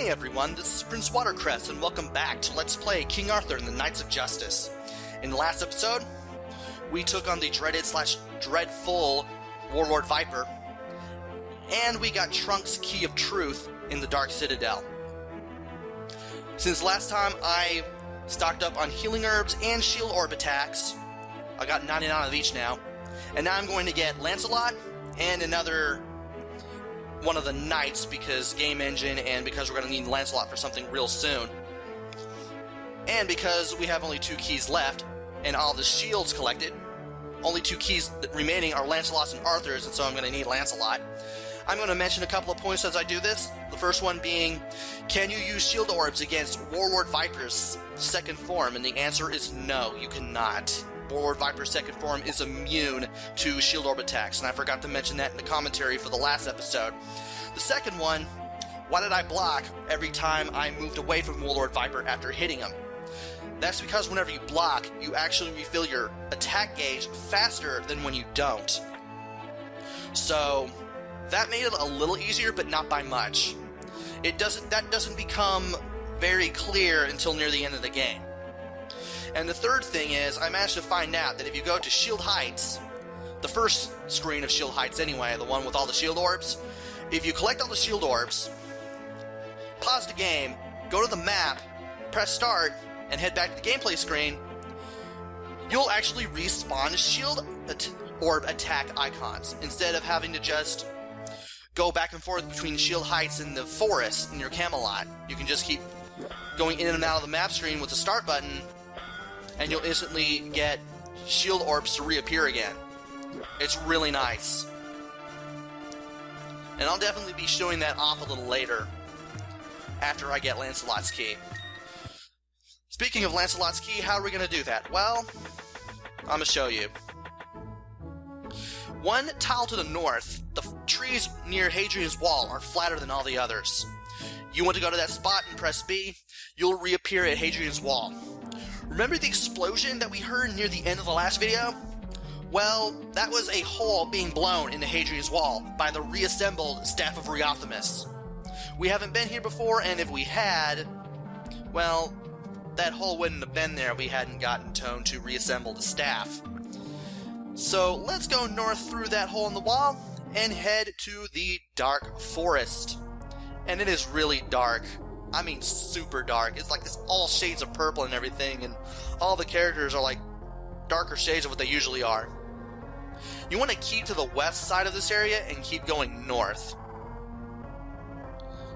Hey everyone, this is Prince Watercrest, and welcome back to Let's Play King Arthur and the Knights of Justice. In the last episode, we took on the dreaded/dreadful Warlord Viper, and we got Trunks' Key of Truth in the Dark Citadel. Since last time, I stocked up on healing herbs and shield orb attacks. I got 99 of each now, and now I'm going to get Lancelot and another one of the knights because game engine, and because we're going to need Lancelot for something real soon. And because we have only 2 keys left, and all the shields collected, only 2 keys remaining are Lancelot's and Arthur's, and so I'm going to need Lancelot. I'm going to mention a couple of points as I do this. The first one being, can you use shield orbs against Warlord Viper's second form? And the answer is no, you cannot. Warlord Viper's second form is immune to shield orb attacks, and I forgot to mention that in the commentary for the last episode. The second one, why did I block every time I moved away from Warlord Viper after hitting him? That's because whenever you block, you actually refill your attack gauge faster than when you don't. So that made it a little easier, but not by much. That doesn't become very clear until near the end of the game. And the third thing is, I managed to find out that if you go to Shield Heights, the first screen of Shield Heights anyway, the one with all the shield orbs, if you collect all the shield orbs, pause the game, go to the map, press start, and head back to the gameplay screen, you'll actually respawn shield orb attack icons, instead of having to just go back and forth between Shield Heights and the forest in your Camelot. You can just keep going in and out of the map screen with the start button, and you'll instantly get shield orbs to reappear again. It's really nice. And I'll definitely be showing that off a little later, after I get Lancelot's key. Speaking of Lancelot's key, how are we going to do that? Well, I'm going to show you. One tile to the north, the trees near Hadrian's Wall are flatter than all the others. You want to go to that spot and press B, you'll reappear at Hadrian's Wall. Remember the explosion that we heard near the end of the last video? Well, that was a hole being blown into Hadrian's Wall by the reassembled Staff of Reothimus. We haven't been here before, and if we had, well, that hole wouldn't have been there if we hadn't gotten Tone to reassemble the staff. So let's go north through that hole in the wall and head to the Dark Forest. And it is really dark. I mean super dark. It's like this all shades of purple and everything, and all the characters are like darker shades of what they usually are. You want to keep to the west side of this area and keep going north,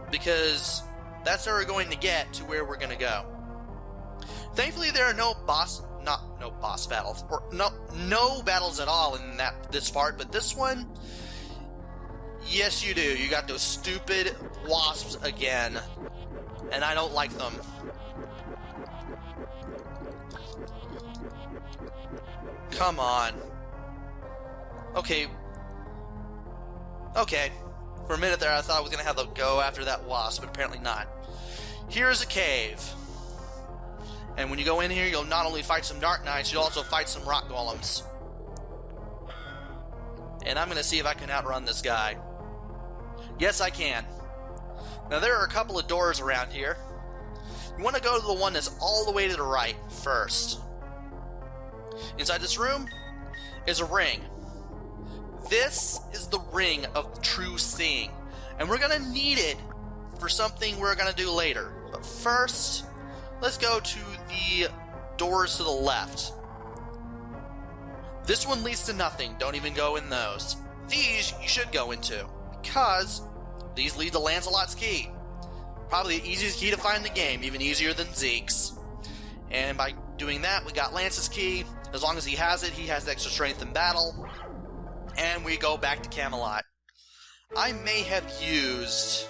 because that's where we're going to get to where we're going to go. Thankfully there are no boss battles, or no battles at all in this part, but this one, yes you do. You got those stupid wasps again, and I don't like them. Come on. Okay. For a minute there I thought I was going to have to go after that wasp, but apparently not. Here's a cave. And when you go in here, you'll not only fight some Dark Knights, you'll also fight some Rock Golems. And I'm going to see if I can outrun this guy. Yes, I can. Now there are a couple of doors around here. You want to go to the one that's all the way to the right first. Inside this room is a ring. This is the Ring of True Seeing, and we're going to need it for something we're going to do later. But first, let's go to the doors to the left. This one leads to nothing. Don't even go in those. These you should go into, because these lead to Lancelot's key. Probably the easiest key to find in the game, even easier than Zeke's. And by doing that, we got Lance's key. As long as he has it, he has extra strength in battle. And we go back to Camelot. I may have used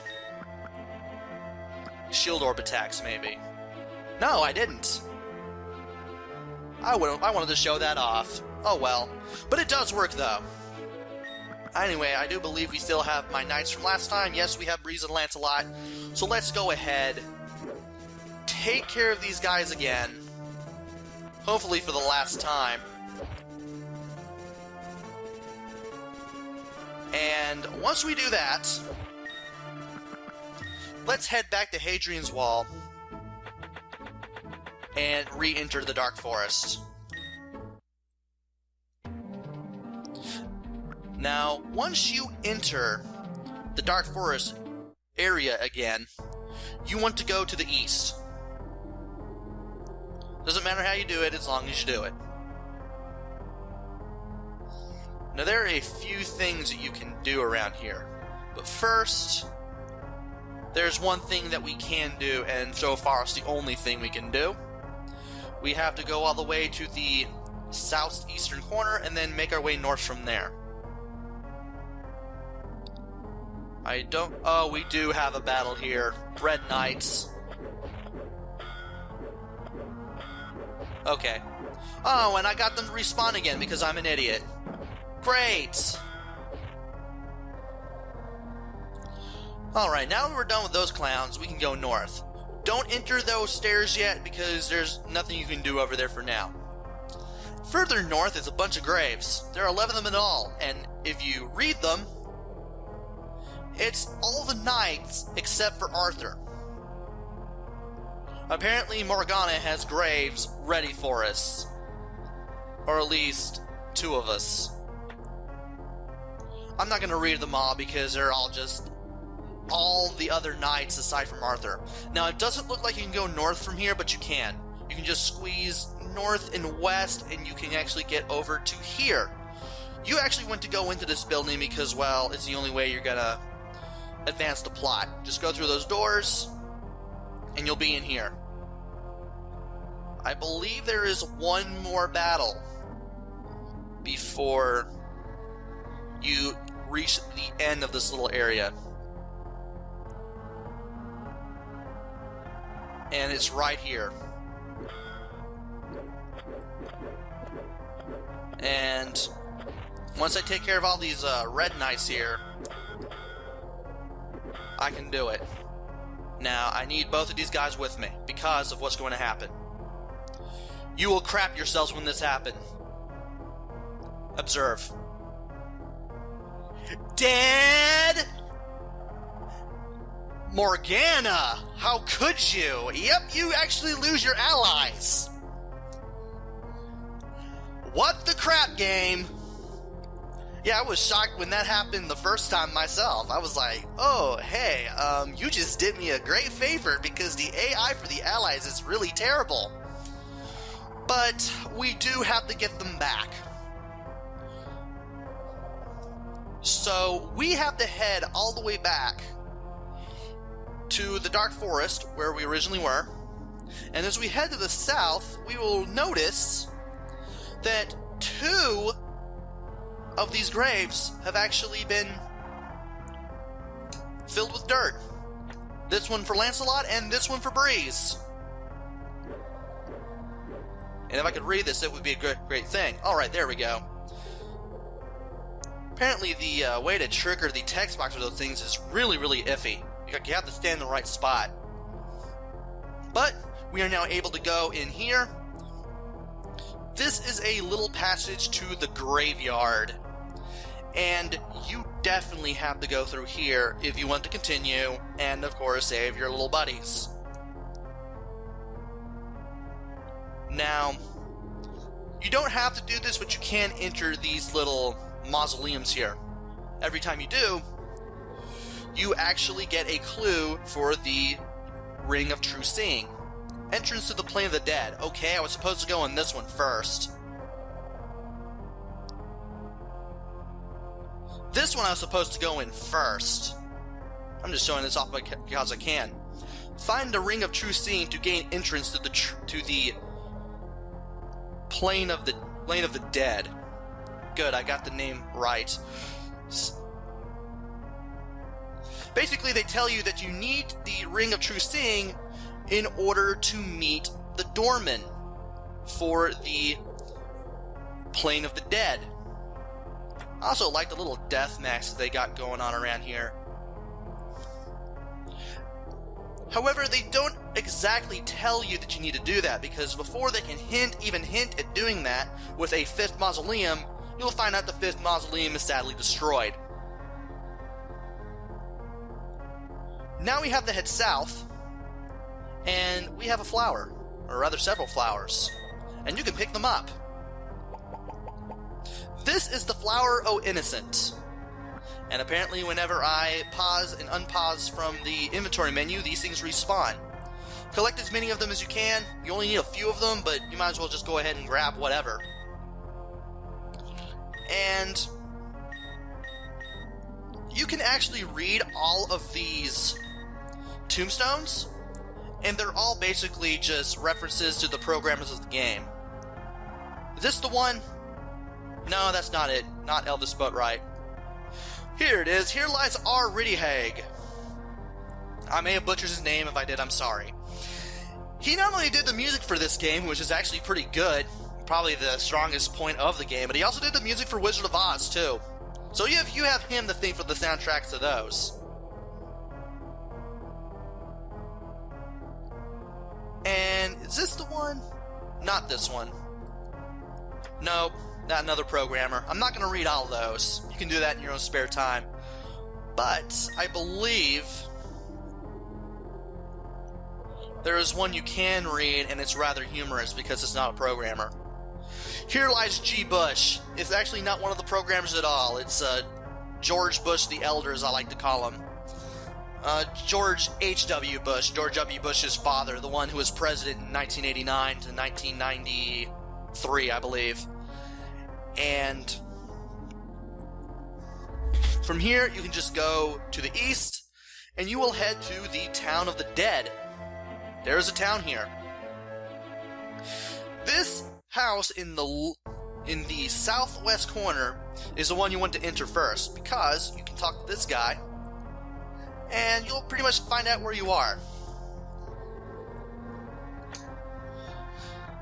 shield orb attacks, maybe. No, I didn't. I wanted to show that off. Oh well. But it does work, though. Anyway, I do believe we still have my knights from last time. Yes, we have Breeze and Lancelot. So let's go ahead, take care of these guys again. Hopefully for the last time. And once we do that, let's head back to Hadrian's Wall and re-enter the Dark Forest. Now, once you enter the Dark Forest area again, you want to go to the east. Doesn't matter how you do it, as long as you do it. Now, there are a few things that you can do around here. But first, there's one thing that we can do, and so far it's the only thing we can do. We have to go all the way to the southeastern corner and then make our way north from there. Oh, we do have a battle here. Red Knights. Okay. Oh, and I got them to respawn again because I'm an idiot. Great! Alright, now that we're done with those clowns, we can go north. Don't enter those stairs yet because there's nothing you can do over there for now. Further north is a bunch of graves. There are 11 of them in all, and if you read them, it's all the knights except for Arthur. Apparently Morgana has graves ready for us. Or at least 2 of us. I'm not going to read them all because they're all just all the other knights aside from Arthur. Now, it doesn't look like you can go north from here, but you can. You can just squeeze north and west, and you can actually get over to here. You actually want to go into this building because, well, it's the only way you're going to advance the plot. Just go through those doors, and you'll be in here. I believe there is one more battle before you reach the end of this little area. And it's right here. And once I take care of all these red knights here, I can do it. Now, I need both of these guys with me because of what's going to happen. You will crap yourselves when this happens. Observe. Dead! Morgana! How could you? Yep, you actually lose your allies. What the crap, game? Yeah, I was shocked when that happened the first time myself. I was like, oh, hey, you just did me a great favor because the AI for the allies is really terrible. But we do have to get them back. So we have to head all the way back to the Dark Forest where we originally were. And as we head to the south, we will notice that 2 of these graves have actually been filled with dirt. This one for Lancelot and this one for Breeze. And if I could read this, it would be a great thing. Alright, there we go. Apparently the way to trigger the text box for those things is really, really iffy. You have to stand in the right spot. But we are now able to go in here. This is a little passage to the graveyard. And you definitely have to go through here if you want to continue, and of course save your little buddies. Now, you don't have to do this, but you can enter these little mausoleums here. Every time you do, you actually get a clue for the Ring of True Seeing. Entrance to the Plane of the Dead. Okay, I was supposed to go in this one first. This one I was supposed to go in first. I'm just showing this off because I can. Find the Ring of True Seeing to gain entrance to the Plane of the Dead. Good, I got the name right. Basically, they tell you that you need the Ring of True Seeing in order to meet the doorman for the Plane of the Dead. I also like the little death masks they got going on around here. However, they don't exactly tell you that you need to do that, because before they can even hint at doing that with a 5th mausoleum, you'll find out the 5th mausoleum is sadly destroyed. Now we have to head south, and we have a flower, or rather several flowers, and you can pick them up. This is the Flower O' Innocent, and apparently whenever I pause and unpause from the inventory menu, these things respawn. Collect as many of them as you can. You only need a few of them, but you might as well just go ahead and grab whatever. And you can actually read all of these tombstones, and they're all basically just references to the programmers of the game. Is this the one? No, that's not it. Not Elvis Boatwright. Here it is. Here lies R. Riddyhag. I may have butchered his name. If I did, I'm sorry. He not only did the music for this game, which is actually pretty good, probably the strongest point of the game, but he also did the music for Wizard of Oz, too. So you have him to thank for the soundtracks to those. And is this the one? Not this one. Nope, not another programmer. I'm not going to read all those. You can do that in your own spare time. But I believe there is one you can read, and it's rather humorous because it's not a programmer. Here lies G. Bush. It's actually not one of the programmers at all. It's George Bush the Elder, as I like to call him. George H.W. Bush, George W. Bush's father, the one who was president in 1989 to 1993, I believe. And from here, you can just go to the east, and you will head to the Town of the Dead. There's a town here. This house in the southwest corner is the one you want to enter first, because you can talk to this guy, and you'll pretty much find out where you are.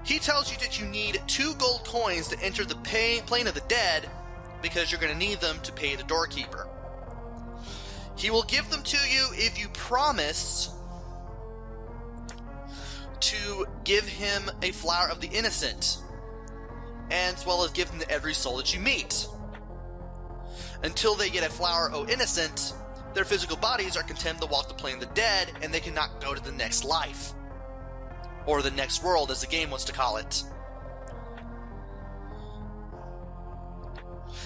He tells you that you need 2 gold coins to enter the plane of the dead, because you're going to need them to pay the doorkeeper. He will give them to you if you promise to give him a Flower of the Innocent, and as well as give them to every soul that you meet. Until they get a Flower O' Innocent, their physical bodies are condemned to walk the plane of the dead, and they cannot go to the next life. Or the next world, as the game wants to call it.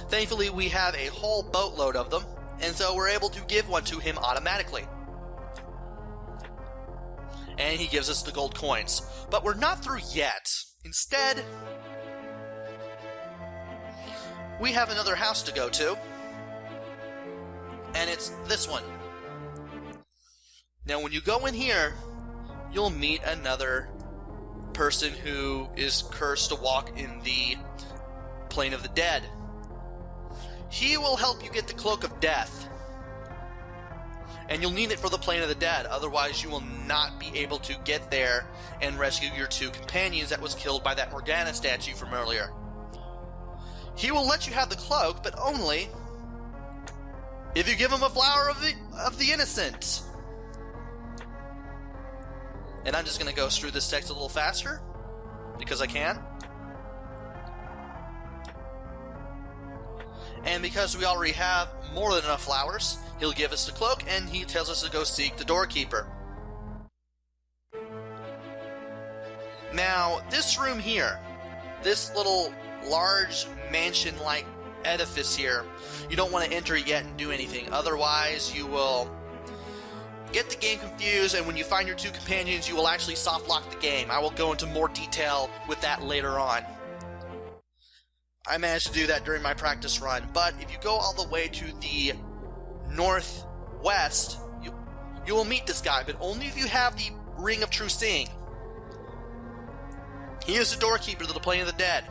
Thankfully, we have a whole boatload of them, and so we're able to give one to him automatically. And he gives us the gold coins. But we're not through yet. Instead, we have another house to go to. And it's this one. Now, when you go in here, you'll meet another person who is cursed to walk in the plane of the dead. He will help you get the Cloak of Death. And you'll need it for the plane of the dead, otherwise you will not be able to get there and rescue your 2 companions that was killed by that Morgana statue from earlier. He will let you have the cloak, but only if you give him a Flower of the Innocent. And I'm just going to go through this text a little faster, because I can. And because we already have more than enough flowers, he'll give us the cloak, and he tells us to go seek the doorkeeper. Now, this room here, this little large mansion-like edifice here, you don't want to enter it yet and do anything. Otherwise, you will get the game confused, and when you find your 2 companions, you will actually soft-lock the game. I will go into more detail with that later on. I managed to do that during my practice run, but if you go all the way to the northwest, you will meet this guy, but only if you have the Ring of True Seeing. He is the doorkeeper to the plane of the dead.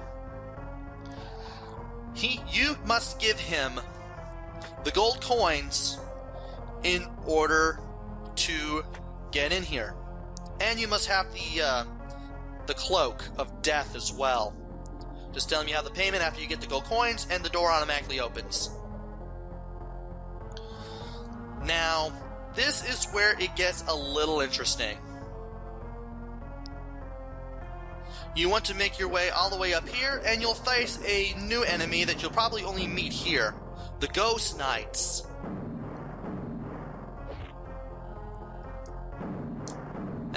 You must give him the gold coins in order to get in here. And you must have the Cloak of Death as well. Just tell him you have the payment after you get the gold coins, and the door automatically opens. Now, this is where it gets a little interesting. You want to make your way all the way up here, and you'll face a new enemy that you'll probably only meet here. The Ghost Knights.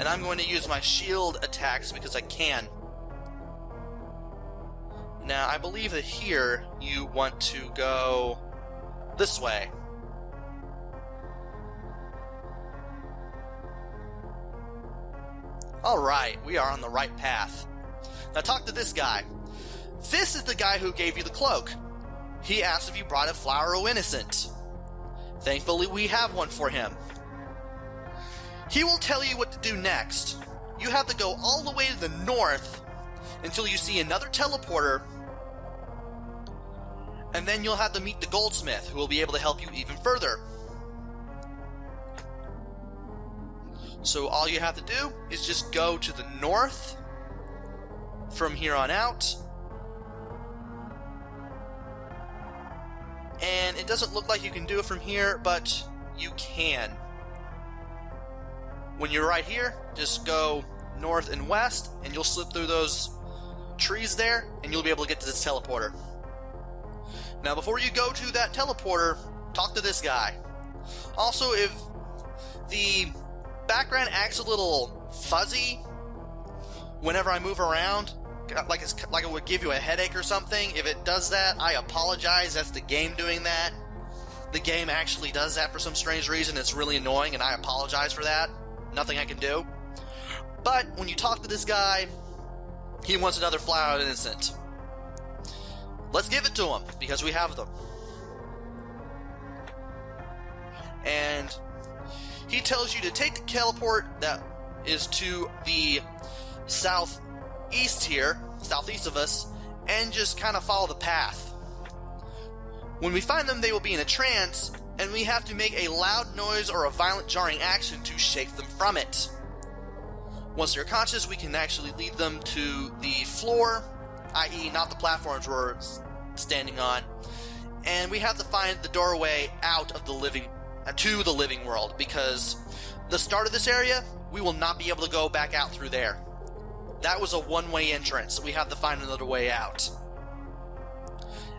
And I'm going to use my shield attacks because I can. Now, I believe that here you want to go this way. Alright, we are on the right path. Now talk to this guy. This is the guy who gave you the cloak. He asked if you brought a flower o' innocent. Thankfully, we have one for him. He will tell you what to do next. You have to go all the way to the north until you see another teleporter, and then you'll have to meet the goldsmith, who will be able to help you even further. So all you have to do is just go to the north from here on out. And it doesn't look like you can do it from here, but you can. When you're right here, just go north and west, and you'll slip through those trees there, and you'll be able to get to this teleporter. Now, before you go to that teleporter, talk to this guy. Also, if the background acts a little fuzzy whenever I move around, like it would give you a headache or something, if it does that, I apologize. That's the game doing that. The game actually does that for some strange reason. It's really annoying, and I apologize for that. Nothing I can do. But when you talk to this guy, he wants another flower of innocent. Let's give it to him, because we have them. And he tells you to take the teleport that is to the southeast here, southeast of us, and just kind of follow the path. When we find them, they will be in a trance, and we have to make a loud noise or a violent jarring action to shake them from it. Once they're conscious, we can actually lead them to the floor, i.e. not the platforms we're standing on, and we have to find the doorway out of the to the living world, because the start of this area, we will not be able to go back out through there. That was a one-way entrance, so we have to find another way out.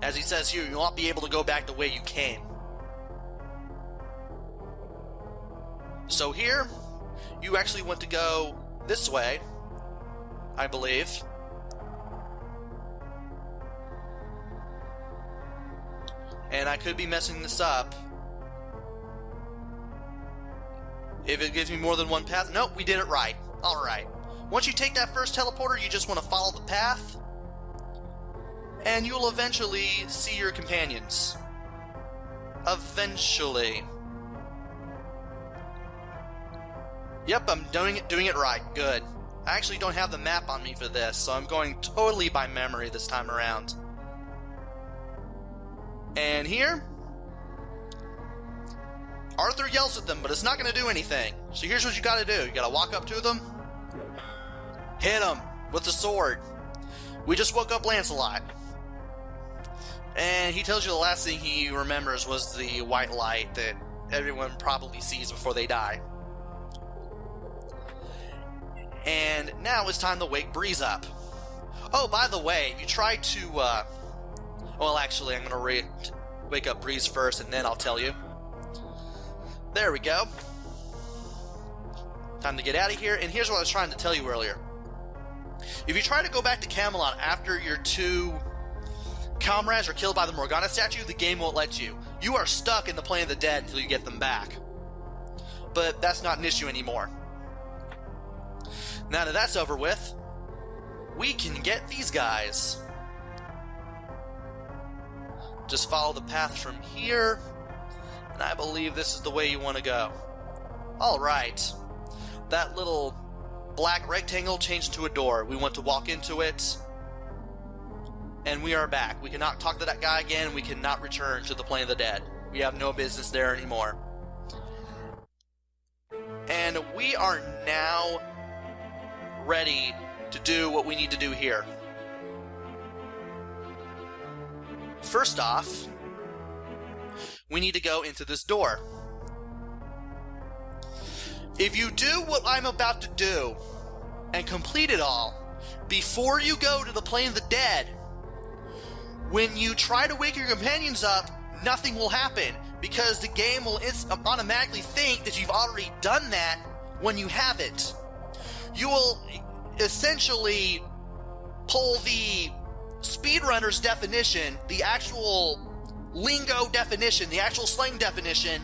As he says here, you won't be able to go back the way you came. So here, you actually want to go this way, I believe. And I could be messing this up. If it gives me more than one path. Nope, we did it right. Alright. Once you take that first teleporter, you just want to follow the path, and you'll eventually see your companions. Eventually. Yep, I'm doing it right. Good. I actually don't have the map on me for this, so I'm going totally by memory this time around. And here, Arthur yells at them, but it's not going to do anything. So here's what you got to do. You got to walk up to them, hit them with the sword. We just woke up Lancelot. And he tells you the last thing he remembers was the white light that everyone probably sees before they die. And now it's time to wake Breeze up. Oh, by the way, if you try to, well, actually, I'm going to wake up Breeze first, and then I'll tell you. There we go. Time to get out of here, and here's what I was trying to tell you earlier. If you try to go back to Camelot after your two comrades are killed by the Morgana statue, the game won't let you. You are stuck in the plane of the dead until you get them back. But that's not an issue anymore. Now that that's over with, we can get these guys. Just follow the path from here, and I believe this is the way you want to go. Alright. That little black rectangle changed into a door. We want to walk into it, and we are back. We cannot talk to that guy again. We cannot return to the plane of the dead. We have no business there anymore. And we are now ready to do what we need to do here. First off, we need to go into this door. If you do what I'm about to do and complete it all before you go to the plane of the dead, when you try to wake your companions up, nothing will happen, because the game will automatically think that you've already done that when you haven't. you will essentially pull the speedrunner's definition, the actual lingo definition, the actual slang definition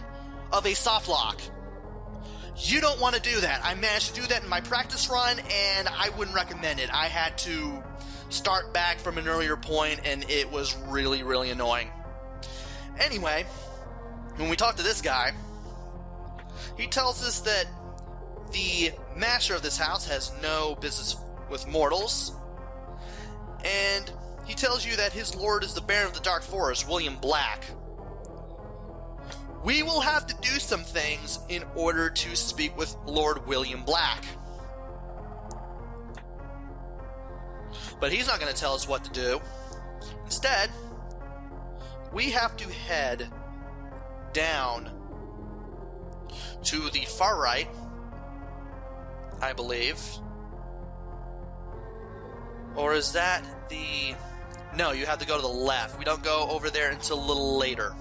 of a softlock. You don't want to do that. I managed to do that in my practice run, and I wouldn't recommend it. I had to start back from an earlier point, and it was really, really annoying. Anyway, when we talk to this guy, he tells us that the master of this house has no business with mortals, and he tells you that his lord is the Baron of the Dark Forest, William Black. We will have to do some things in order to speak with Lord William Black. But he's not going to tell us what to do. Instead, we have to head down to the far right, I believe. Or is that the... No, you have to go to the left. We don't go over there until a little later.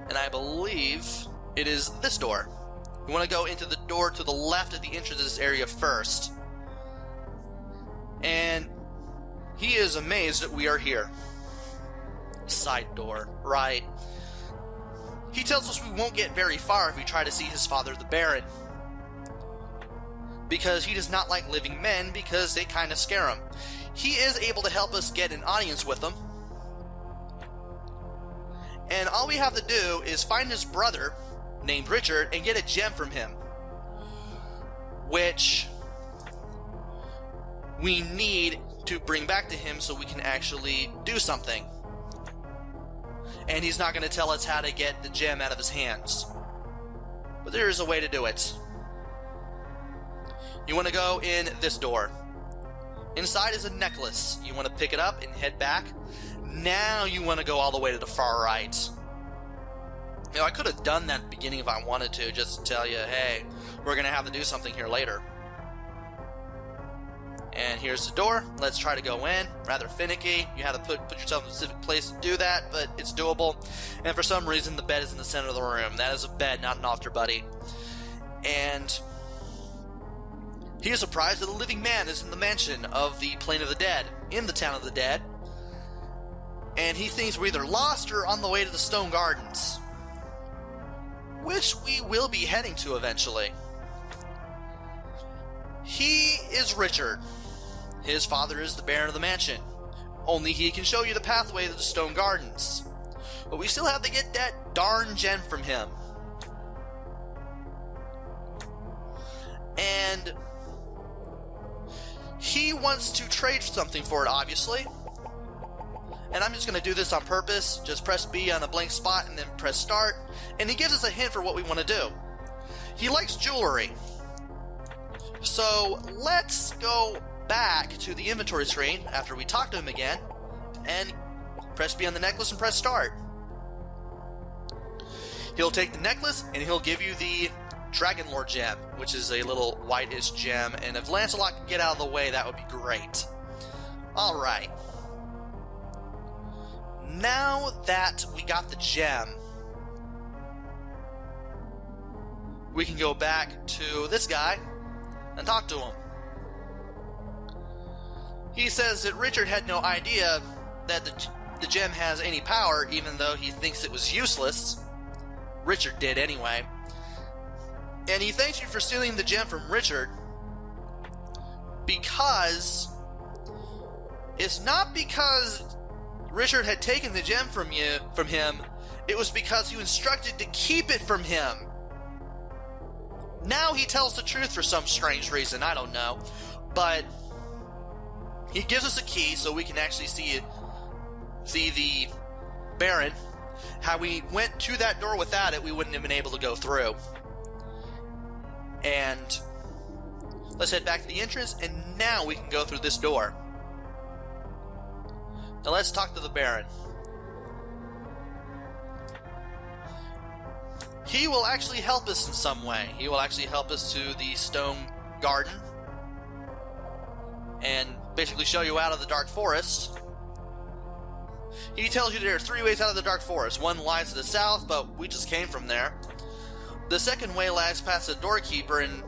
And I believe it is this door. You want to go into the door to the left at the entrance of this area first. And he is amazed that we are here. Side door, right. He tells us we won't get very far if we try to see his father, the Baron. Because he does not like living men, because they kind of scare him. He is able to help us get an audience with them. And all we have to do is find his brother, named Richard, and get a gem from him. Which we need to bring back to him so we can actually do something. And he's not going to tell us how to get the gem out of his hands. But there is a way to do it. You want to go in this door. Inside is a necklace. You want to pick it up and head back. Now you want to go all the way to the far right. You know, I could have done that at the beginning if I wanted to, just to tell you, hey, we're going to have to do something here later. And here's the door. Let's try to go in. Rather finicky. You have to put yourself in a specific place to do that, but it's doable. And for some reason, the bed is in the center of the room. That is a bed, not an altar, buddy. And he is surprised that a living man is in the mansion of the Plane of the Dead, in the Town of the Dead. And he thinks we're either lost or on the way to the Stone Gardens, which we will be heading to eventually. He is Richard. His father is the Baron of the mansion. Only he can show you the pathway to the Stone Gardens. But we still have to get that darn gem from him. And he wants to trade something for it, obviously. And I'm just going to do this on purpose. Just press B on a blank spot and then press start. And he gives us a hint for what we want to do. He likes jewelry. So let's go back to the inventory screen after we talk to him again. And press B on the necklace and press start. He'll take the necklace and he'll give you the Dragon Lord gem, which is a little whitish gem. And if Lancelot can get out of the way, that would be great. Alright. Now that we got the gem, we can go back to this guy and talk to him. He says that Richard had no idea that the gem has any power, even though he thinks it was useless. Richard did anyway. And he thanks you for stealing the gem from Richard, because it's not because Richard had taken the gem from him, it was because you instructed to keep it from him. Now he tells the truth for some strange reason, I don't know. But he gives us a key so we can actually see the Baron. How we went to that door without it, we wouldn't have been able to go through. And let's head back to the entrance, and now we can go through this door. Now let's talk to the Baron. He will actually help us in some way. He will actually help us to the Stone Garden and basically show you out of the Dark Forest. He tells you there are 3 ways out of the Dark Forest. One lies to the south, but we just came from there. The second way lies past the doorkeeper and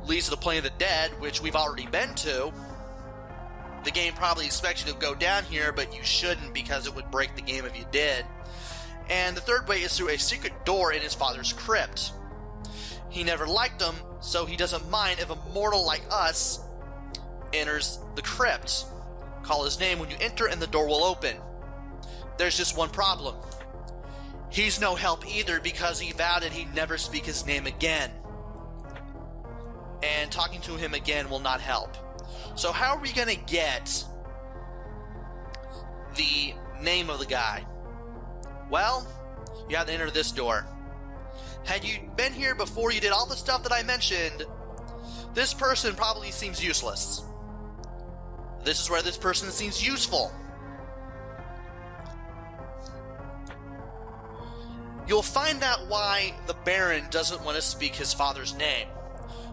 leads to the plane of the dead, which we've already been to. The game probably expects you to go down here, but you shouldn't because it would break the game if you did. And the third way is through a secret door in his father's crypt. He never liked him, so he doesn't mind if a mortal like us enters the crypt. Call his name when you enter and the door will open. There's just one problem. He's no help either because he vowed that he'd never speak his name again. And talking to him again will not help. So how are we going to get the name of the guy? Well, you have to enter this door. Had you been here before you did all the stuff that I mentioned, this person probably seems useless. This is where this person seems useful. You'll find out why the Baron doesn't want to speak his father's name.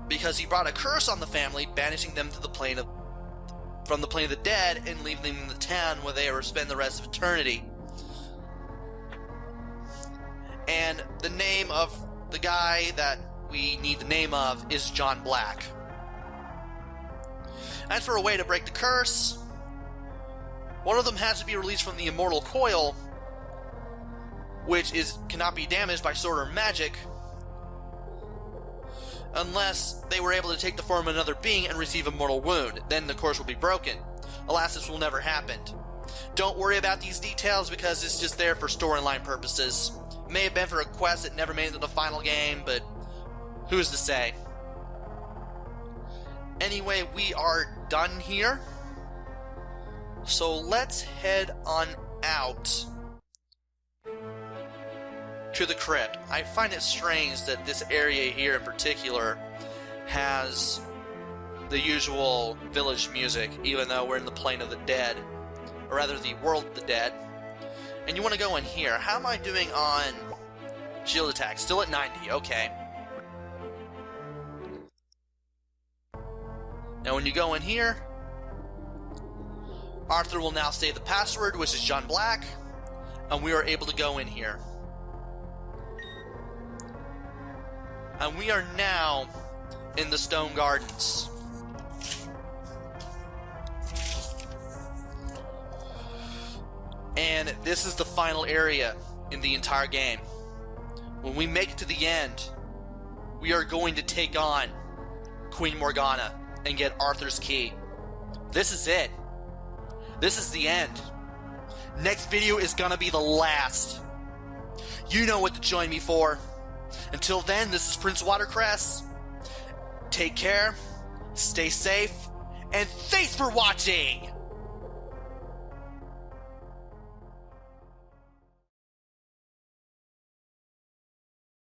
Because he brought a curse on the family, banishing them to the plane of, from the plane of the dead and leaving them in the town where they will spend the rest of eternity. And the name of the guy that we need the name of is John Black. As for a way to break the curse, one of them has to be released from the immortal coil, which cannot be damaged by sword or magic, unless they were able to take the form of another being and receive a mortal wound. Then the curse will be broken. Alas, this will never happen. Don't worry about these details because it's just there for storyline purposes. It may have been for a quest that never made it into the final game, but who's to say? Anyway, we are done here. So let's head on out to the crypt. I find it strange that this area here in particular has the usual village music, even though we're in the plane of the dead, or rather the world of the dead. And you want to go in here. How am I doing on shield attack? Still at 90, okay. Now when you go in here, Arthur will now say the password, which is John Black, and we are able to go in here. And we are now in the Stone Gardens. And this is the final area in the entire game. When we make it to the end, we are going to take on Queen Morgana and get Arthur's key. This is it. This is the end. Next video is gonna be the last. You know what to join me for. Until then, this is Prince Watercress. Take care, stay safe, and thanks for watching!